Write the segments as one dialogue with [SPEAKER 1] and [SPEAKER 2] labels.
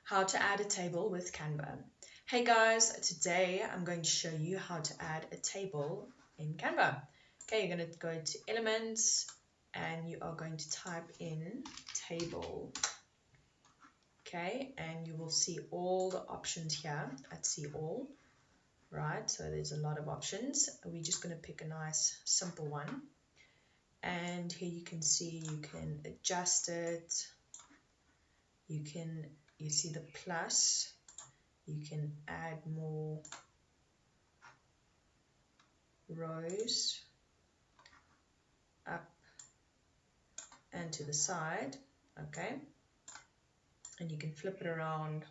[SPEAKER 1] How to add a table with Canva. Hey guys, today I'm going to show you how to add a table in Canva. Okay, you're going to go to Elements and you are going to type in table. Okay, and you will see all the options here at See All. Right, so there's a lot of options. We're just going to pick a nice simple one. And here you can see you can adjust it. You see the plus, you can add more rows up and to the side, okay, and you can flip it around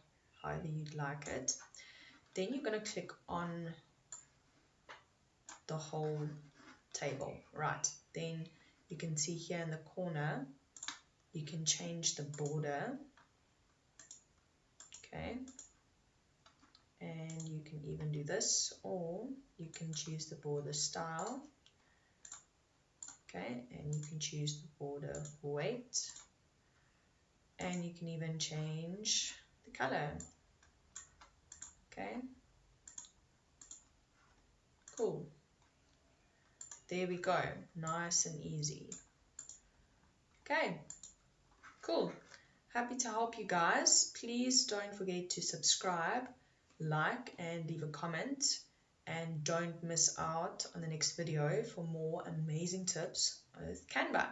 [SPEAKER 1] however you'd like it. Then you're going to click on the whole table, right? Then you can see here in the corner you can change the border, okay, and you can even do this, or you can choose the border style, okay, and you can choose the border weight, and you can even change the color. Okay, cool. There we go, nice and easy. Okay, cool. Happy to help you guys. Please don't forget to subscribe, like, and leave a comment. And don't miss out on the next video for more amazing tips with Canva.